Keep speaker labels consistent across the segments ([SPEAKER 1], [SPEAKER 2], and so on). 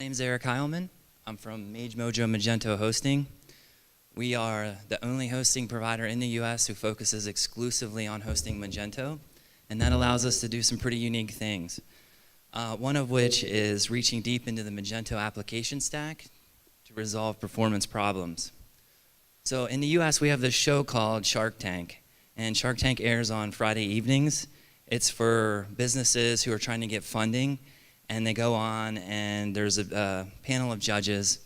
[SPEAKER 1] My name's Eric Hileman. I'm from Mage Mojo Magento Hosting. We are the only hosting provider in the US who focuses exclusively on hosting Magento, and that allows us to do some pretty unique things. One of which is reaching deep into the Magento application stack to resolve performance problems. So in the US, we have this show called Shark Tank, and Shark Tank airs on Friday evenings. It's for businesses who are trying to get funding, and they go on and there's a panel of judges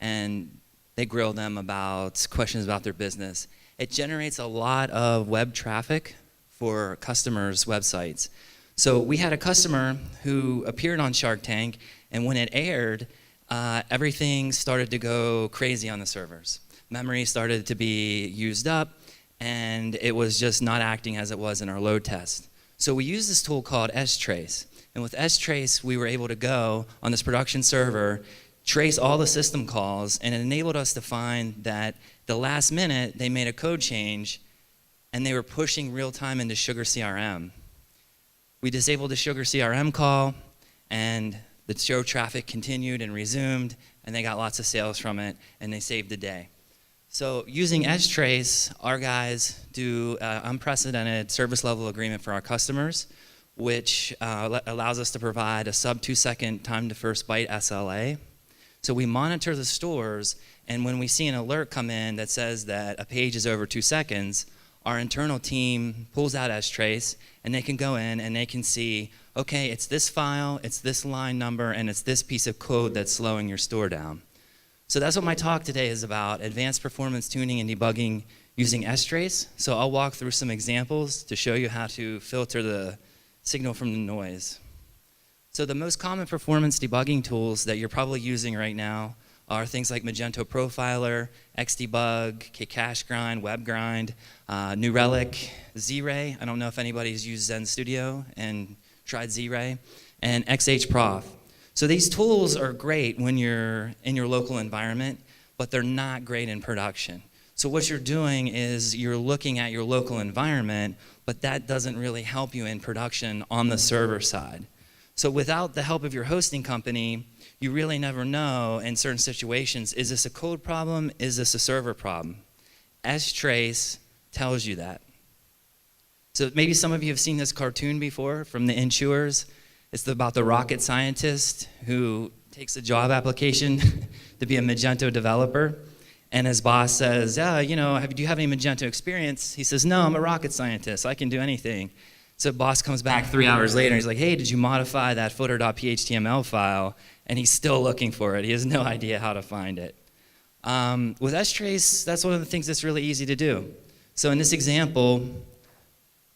[SPEAKER 1] and they grill them about questions about their business. It generates a lot of web traffic for customers' websites. So we had a customer who appeared on Shark Tank, and when it aired, everything started to go crazy on the servers. Memory started to be used up, and it was just not acting as it was in our load test. So we used this tool called Strace. And with Strace, we were able to go on this production server, trace all the system calls, and it enabled us to find that the last minute they made a code change and they were pushing real time into Sugar CRM. We disabled the Sugar CRM call, and the show traffic continued and resumed, and they got lots of sales from it, and they saved the day. So using Strace, our guys do unprecedented service level agreement for our customers, which allows us to provide a sub 2-second time to first byte SLA. So we monitor the stores, and when we see an alert come in that says that a page is over 2 seconds, our internal team pulls out Strace, and they can go in and they can see, okay, it's this file, it's this line number, and it's this piece of code that's slowing your store down. So that's what my talk today is about, advanced performance tuning and debugging using Strace. So I'll walk through some examples to show you how to filter the signal from the noise. So the most common performance debugging tools that you're probably using right now are things like Magento Profiler, Xdebug, Kcachegrind, WebGrind, New Relic, Z-Ray. I don't know if anybody's used Zen Studio and tried Z-Ray, and XHProf. So these tools are great when you're in your local environment, but they're not great in production. So what you're doing is you're looking at your local environment, but that doesn't really help you in production on the server side. So without the help of your hosting company, you really never know in certain situations, is this a code problem? Is this a server problem? Strace tells you that. So maybe some of you have seen this cartoon before from the Insurers. It's about the rocket scientist who takes a job application to be a Magento developer. And his boss says, do you have any Magento experience? He says, no, I'm a rocket scientist. I can do anything. So boss comes back 3 hours later, and he's like, hey, did you modify that footer.phtml file? And he's still looking for it. He has no idea how to find it. With Strace, that's one of the things that's really easy to do. So in this example,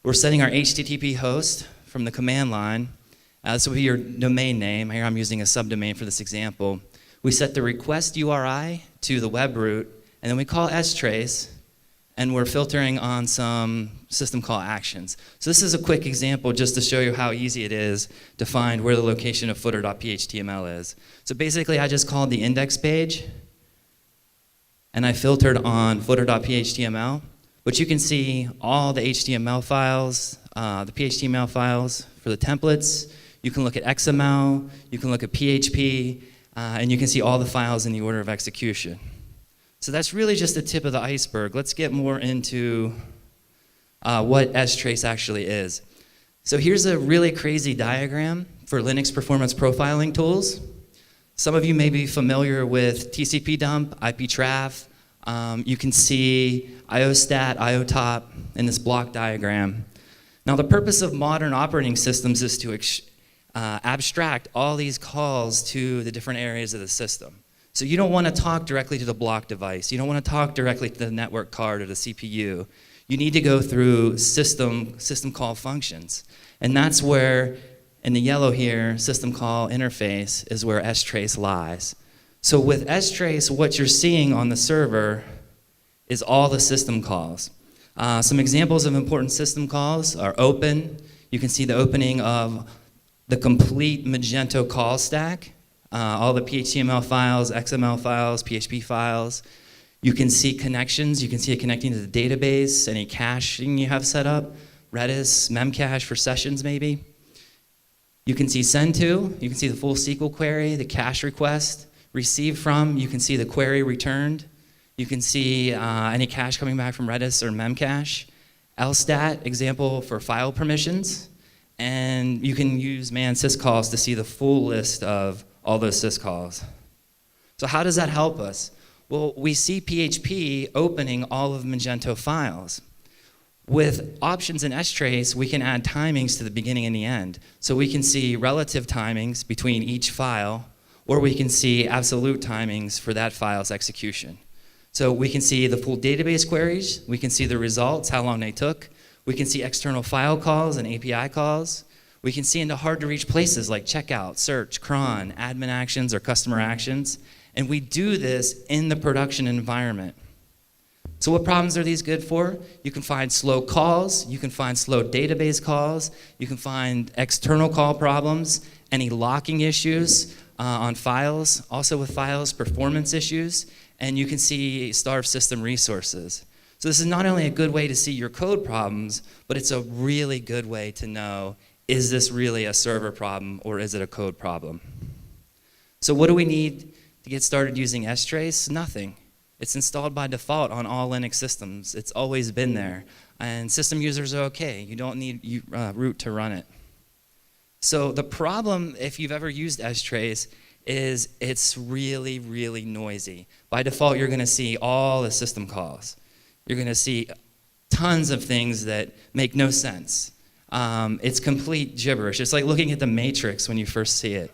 [SPEAKER 1] we're setting our HTTP host from the command line. This will be your domain name. Here I'm using a subdomain for this example. We set the request URI to the web root, and then we call Strace, and we're filtering on some system call actions. So this is a quick example just to show you how easy it is to find where the location of footer.phtml is. So basically, I just called the index page, and I filtered on footer.phtml, but you can see all the HTML files, the PHTML files for the templates. You can look at XML, you can look at PHP, and you can see all the files in the order of execution. So that's really just the tip of the iceberg. Let's get more into what Strace actually is. So here's a really crazy diagram for Linux performance profiling tools. Some of you may be familiar with TCP dump, IPtraf. You can see IOStat, IOTop in this block diagram. Now the purpose of modern operating systems is to abstract all these calls to the different areas of the system. So you don't want to talk directly to the block device. You don't want to talk directly to the network card or the CPU. You need to go through system call functions. And that's where, in the yellow here, system call interface is where Strace lies. So with Strace, what you're seeing on the server is all the system calls. Some examples of important system calls are open. You can see the opening of the complete Magento call stack, all the PHTML files, XML files, PHP files. You can see connections. You can see it connecting to the database, any caching you have set up, Redis, Memcache for sessions maybe. You can see send to, you can see the full SQL query, the cache request, receive from, you can see the query returned, you can see any cache coming back from Redis or Memcache, lstat, example for file permissions, and you can use man syscalls to see the full list of all those syscalls. So how does that help us? Well, we see PHP opening all of Magento files. With options in Strace, we can add timings to the beginning and the end. So we can see relative timings between each file, or we can see absolute timings for that file's execution. So we can see the full database queries, we can see the results, how long they took, we can see external file calls and API calls, we can see into hard to reach places like checkout, search, cron, admin actions, or customer actions, and we do this in the production environment. So what problems are these good for? You can find slow calls, you can find slow database calls, you can find external call problems, any locking issues on files, also with files, performance issues, and you can see starved system resources. So this is not only a good way to see your code problems, but it's a really good way to know, is this really a server problem or is it a code problem? So what do we need to get started using Strace? Nothing. It's installed by default on all Linux systems. It's always been there. And system users are okay. You don't need root to run it. So the problem, if you've ever used Strace, is it's really, really noisy. By default, you're going to see all the system calls. You're going to see tons of things that make no sense. It's complete gibberish. It's like looking at the Matrix when you first see it.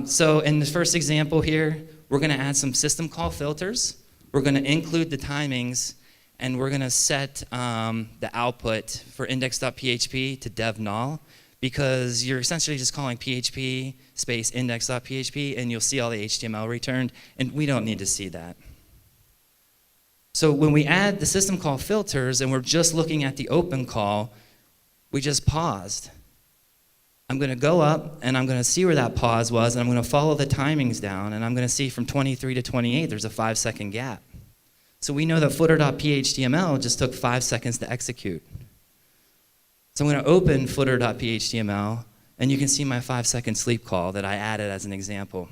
[SPEAKER 1] So in the first example here, we're going to add some system call filters. We're going to include the timings, and we're going to set the output for index.php to dev null, because you're essentially just calling PHP space index.php, and you'll see all the HTML returned, and we don't need to see that. So when we add the system call filters, and we're just looking at the open call, we just paused. I'm going to go up, and I'm going to see where that pause was, and I'm going to follow the timings down, and I'm going to see from 23 to 28, there's a 5-second gap. So we know that footer.phtml just took 5 seconds to execute. So I'm going to open footer.phtml, and you can see my 5-second sleep call that I added as an example.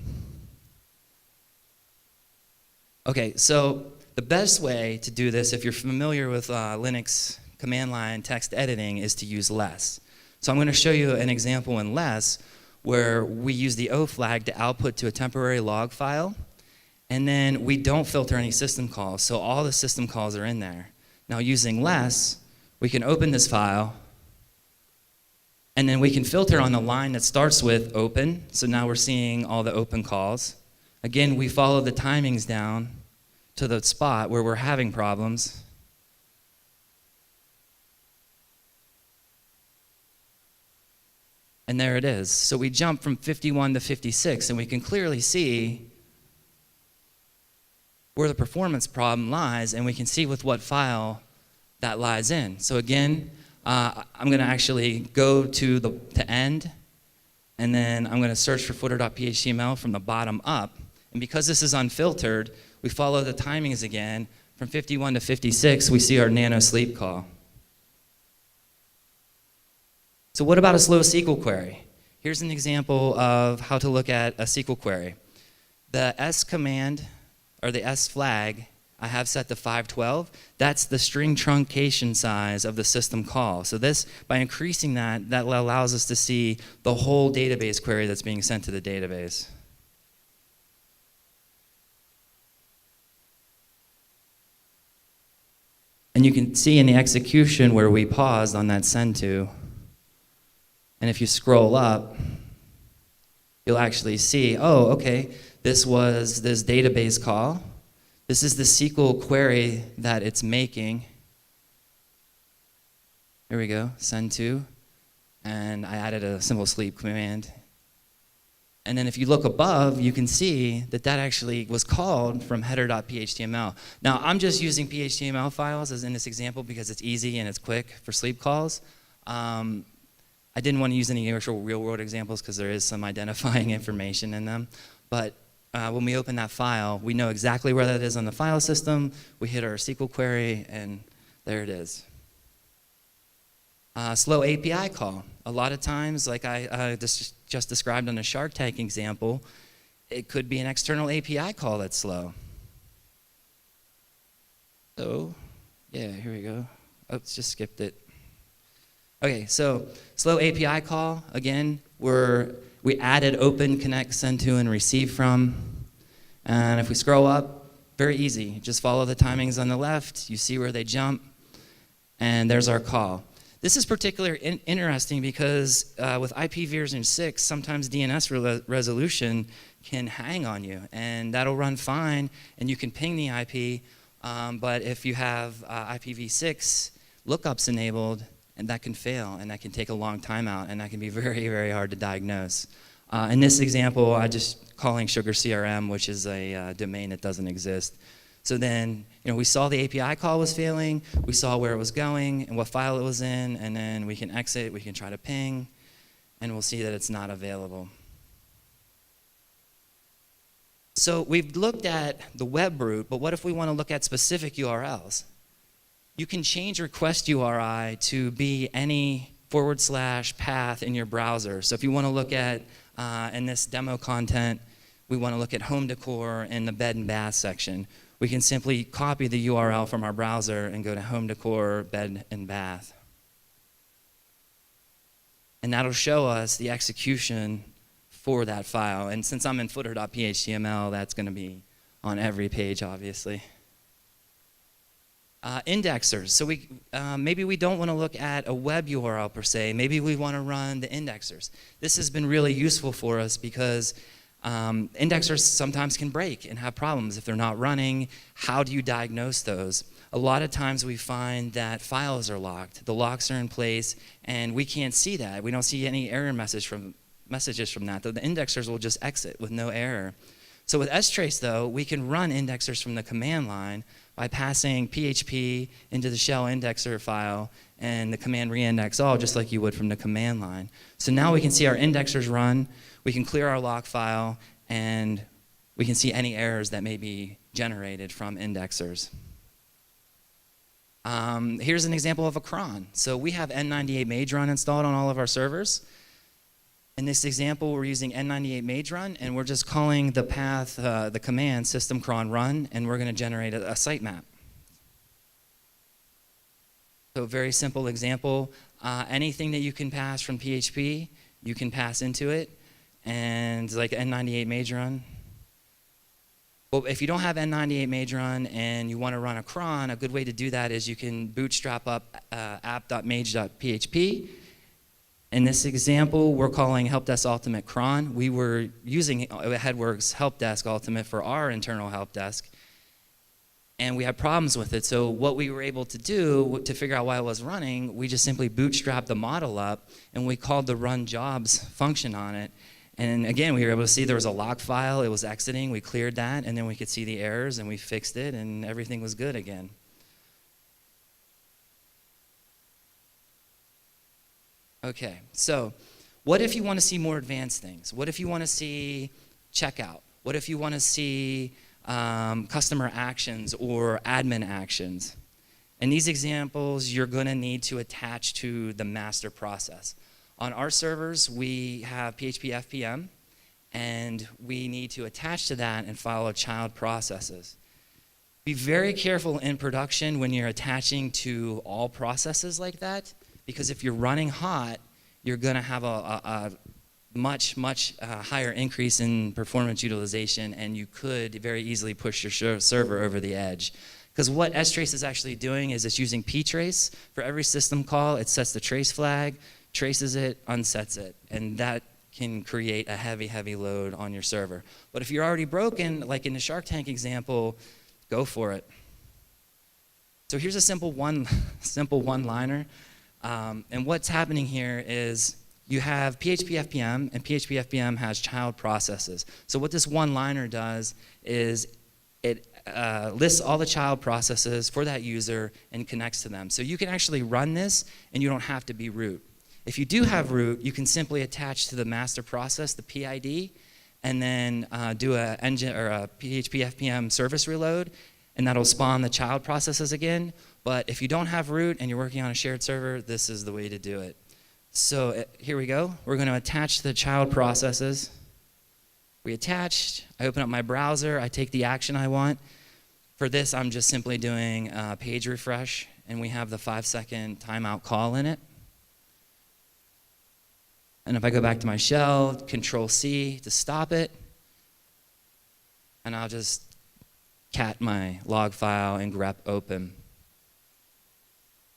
[SPEAKER 1] Okay, so the best way to do this, if you're familiar with Linux command line text editing, is to use less. So I'm going to show you an example in less where we use the O flag to output to a temporary log file, and then we don't filter any system calls, so all the system calls are in there. Now using less, we can open this file, and then we can filter on the line that starts with open, so now we're seeing all the open calls. Again, we follow the timings down to the spot where we're having problems. And there it is. So we jump from 51 to 56, and we can clearly see where the performance problem lies, and we can see with what file that lies in. So again, I'm going to actually go to end, and then I'm going to search for footer.phtml from the bottom up. And because this is unfiltered, we follow the timings again. From 51 to 56, we see our nano sleep call. So what about a slow SQL query? Here's an example of how to look at a SQL query. The S command, or the S flag, I have set to 512. That's the string truncation size of the system call. So this, by increasing that, that allows us to see the whole database query that's being sent to the database. And you can see in the execution where we paused on that send to. And if you scroll up, you'll actually see, oh, okay, this was this database call. This is the SQL query that it's making. Here we go, send to. And I added a simple sleep command. And then if you look above, you can see that that actually was called from header.phtml. Now, I'm just using PHTML files as in this example because it's easy and it's quick for sleep calls. I didn't want to use any actual real-world examples because there is some identifying information in them. But when we open that file, we know exactly where that is on the file system. We hit our SQL query, and there it is. Slow API call. A lot of times, like I just described on the Shark Tank example, it could be an external API call that's slow. So, yeah, here we go. Oops, just skipped it. Okay, so slow API call, again, we added open, connect, send to, and receive from. And if we scroll up, very easy. Just follow the timings on the left. You see where they jump. And there's our call. This is particularly interesting because with IP version 6, sometimes DNS resolution can hang on you. And that'll run fine, and you can ping the IP. But if you have IPv6 lookups enabled, and that can fail, and that can take a long time out, and that can be very, very hard to diagnose. In this example, I just calling Sugar CRM, which is a domain that doesn't exist. So then, we saw the API call was failing, we saw where it was going and what file it was in, and then we can exit, we can try to ping, and we'll see that it's not available. So we've looked at the web root, but what if we want to look at specific URLs? You can change request URI to be any / path in your browser. So if you want to look at, in this demo content, we want to look at home decor in the bed and bath section. We can simply copy the URL from our browser and go to home decor, bed and bath. And that'll show us the execution for that file. And since I'm in footer.phhtml, that's going to be on every page, obviously. Indexers. So maybe we don't want to look at a web URL per se. Maybe we want to run the indexers. This has been really useful for us because indexers sometimes can break and have problems if they're not running. How do you diagnose those? A lot of times we find that files are locked. The locks are in place, and we can't see that. We don't see any error messages from that. The indexers will just exit with no error. So with Strace, though, we can run indexers from the command line by passing PHP into the shell indexer file and the command reindex all, just like you would from the command line. So now we can see our indexers run, we can clear our lock file, and we can see any errors that may be generated from indexers. Here's an example of a cron. So we have N98 mage run installed on all of our servers. In this example, we're using N98 mage run, and we're just calling the path, the command system cron run, and we're going to generate a sitemap. So very simple example. Anything that you can pass from PHP, you can pass into it, and like N98 mage run. Well, if you don't have N98 mage run and you want to run a cron, a good way to do that is you can bootstrap up app.mage.php. In this example, we're calling helpdesk ultimate cron. We were using Headworks helpdesk ultimate for our internal help desk, and we had problems with it. So what we were able to do to figure out why it was running, we just simply bootstrapped the model up, and we called the run jobs function on it. And again, we were able to see there was a lock file. It was exiting. We cleared that, and then we could see the errors, and we fixed it, and everything was good again. Okay, so what if you want to see more advanced things? What if you want to see checkout? What if you want to see customer actions or admin actions? In these examples, you're going to need to attach to the master process. On our servers, we have PHP FPM, and we need to attach to that and follow child processes. Be very careful in production when you're attaching to all processes like that, because if you're running hot, you're going to have a much higher increase in performance utilization, and you could very easily push your server over the edge. Because what Strace is actually doing is it's using ptrace. For every system call, it sets the trace flag, traces it, unsets it, and that can create a heavy load on your server. But if you're already broken, like in the Shark Tank example, go for it. So here's a simple one-liner. And what's happening here is you have PHP FPM, and PHP FPM has child processes. So what this one-liner does is it lists all the child processes for that user and connects to them. So you can actually run this, and you don't have to be root. If you do have root, you can simply attach to the master process the PID, and then do a PHP FPM service reload, and that'll spawn the child processes again. But if you don't have root and you're working on a shared server, this is the way to do it. So here we go. We're going to attach the child processes. We attach, I open up my browser, I take the action I want. For this, I'm just simply doing a page refresh, and we have the 5-second timeout call in it. And if I go back to my shell, Control-C to stop it, and I'll just cat my log file and grep open.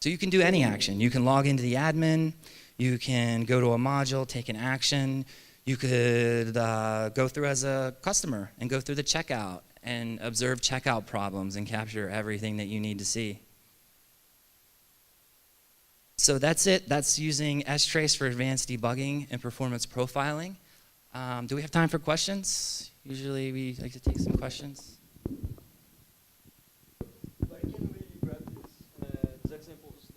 [SPEAKER 1] So you can do any action. You can log into the admin, you can go to a module, take an action, you could go through as a customer and go through the checkout and observe checkout problems and capture everything that you need to see. So that's it. That's using Strace for advanced debugging and performance profiling. Do we have time for questions? Usually we like to take some questions.
[SPEAKER 2] Where can we grab these examples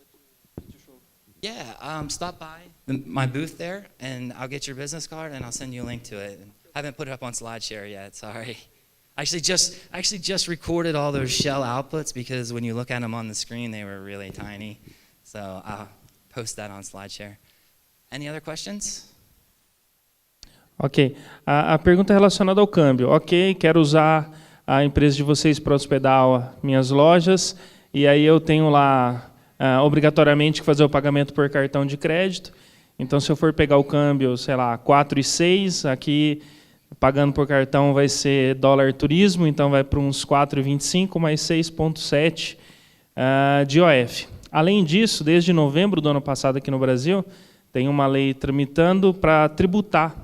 [SPEAKER 2] that you showed?
[SPEAKER 1] Yeah, stop by my booth there, and I'll get your business card, and I'll send you a link to it. I haven't put it up on SlideShare yet, sorry. I actually just recorded all those shell outputs because when you look at them on the screen, they were really tiny. So I'll post that on SlideShare. Any other questions?
[SPEAKER 3] Ok. A pergunta é relacionada ao câmbio. Ok, quero usar a empresa de vocês para hospedar minhas lojas, e aí eu tenho lá obrigatoriamente que fazer o pagamento por cartão de crédito. Então, se eu for pegar o câmbio, sei lá, 4,6, aqui pagando por cartão vai ser dólar turismo, então vai para uns 4,25 mais 6,7 de OF. Além disso, desde novembro do ano passado aqui no Brasil, tem uma lei tramitando para tributar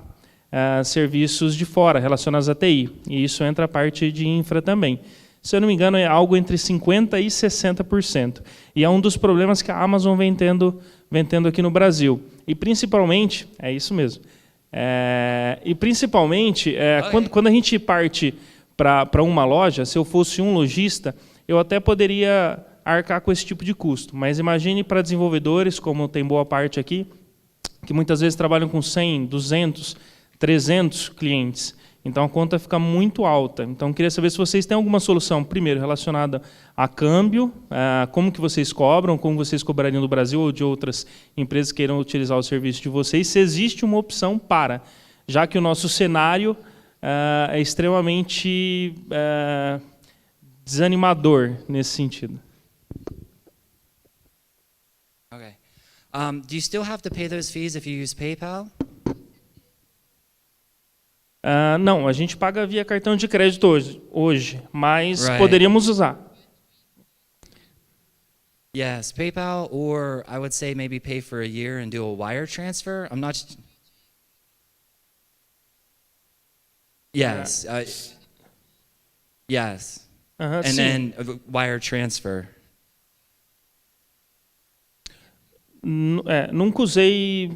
[SPEAKER 3] serviços de fora relacionados à TI, e isso entra a parte de infra também. Se eu não me engano, é algo entre 50% e 60%. E é um dos problemas que a Amazon vem tendo aqui no Brasil. E principalmente, é isso mesmo, quando a gente parte para uma loja, se eu fosse um lojista, eu até poderia arcar com esse tipo de custo. Mas imagine para desenvolvedores, como tem boa parte aqui, que muitas vezes trabalham com 100, 200, 300 clientes. Então a conta fica muito alta. Então queria saber se vocês têm alguma solução, primeiro, relacionada a câmbio, como que vocês cobram, como vocês cobrariam do Brasil ou de outras empresas que queiram utilizar o serviço de vocês, se existe uma opção para, já que o nosso cenário é extremamente desanimador nesse sentido.
[SPEAKER 1] Okay. Do you still have to pay those fees if you use PayPal?
[SPEAKER 3] Não, a gente paga via cartão de crédito hoje, mas
[SPEAKER 1] Right.
[SPEAKER 3] poderíamos usar.
[SPEAKER 1] Yes, PayPal, or I would say maybe pay for a year and do a wire transfer. I'm not. Yes. Yes. And
[SPEAKER 3] Sim.
[SPEAKER 1] then wire transfer.
[SPEAKER 3] Nunca usei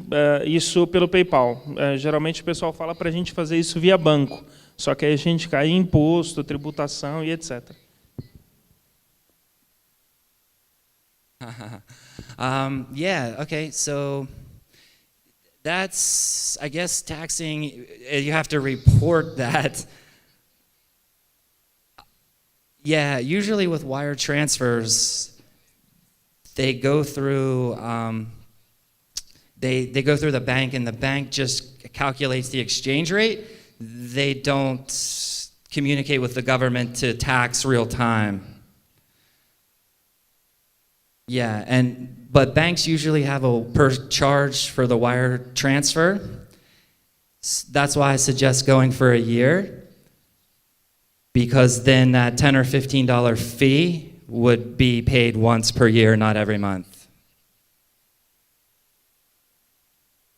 [SPEAKER 3] isso pelo PayPal. Geralmente o pessoal fala para a gente fazer isso via banco, só que aí a gente cai em imposto, tributação e etc.
[SPEAKER 1] Yeah, okay, so that's, I guess, taxing, you have to report that. Yeah, usually with wire transfers, they go through they go through the bank, and the bank just calculates the exchange rate. They don't communicate with the government to tax real time. Yeah, but banks usually have a per charge for the wire transfer. That's why I suggest going for a year, because then that $10 or $15 fee would be paid once per year, not every month.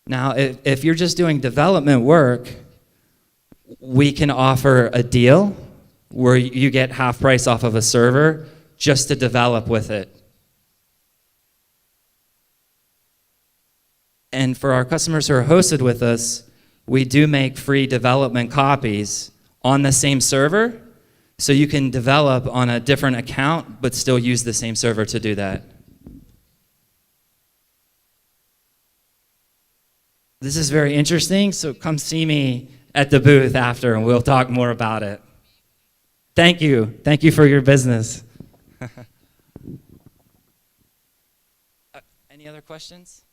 [SPEAKER 1] Now, if you're just doing development work, we can offer a deal where you get half price off of a server just to develop with it. And for our customers who are hosted with us, we do make free development copies on the same server, so you can develop on a different account, but still use the same server to do that. This is very interesting, so come see me at the booth after, and we'll talk more about it. Thank you. Thank you for your business. Any other questions?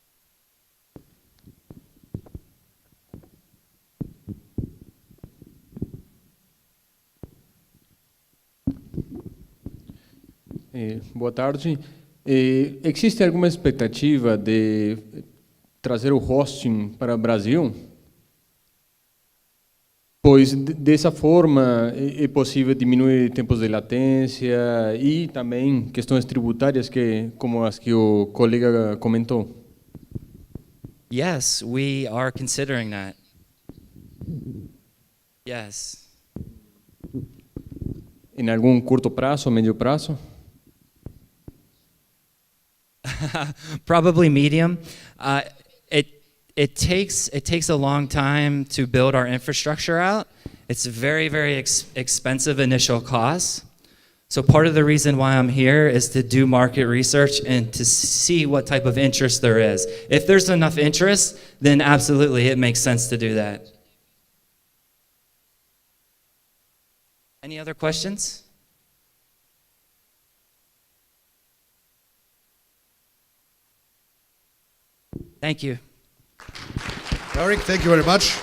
[SPEAKER 4] Boa tarde. Existe alguma expectativa de trazer o hosting para o Brasil? Pois dessa forma é possível diminuir tempos de latência e também questões tributárias como as que o colega comentou.
[SPEAKER 1] Yes, we are considering that. Yes.
[SPEAKER 4] Em algum curto prazo ou médio prazo?
[SPEAKER 1] Probably medium. It takes a long time to build our infrastructure out. It's very, very expensive initial costs. So part of the reason why I'm here is to do market research and to see what type of interest there is. If there's enough interest, then absolutely it makes sense to do that. Any other questions? Thank you.
[SPEAKER 5] Eric, thank you very much.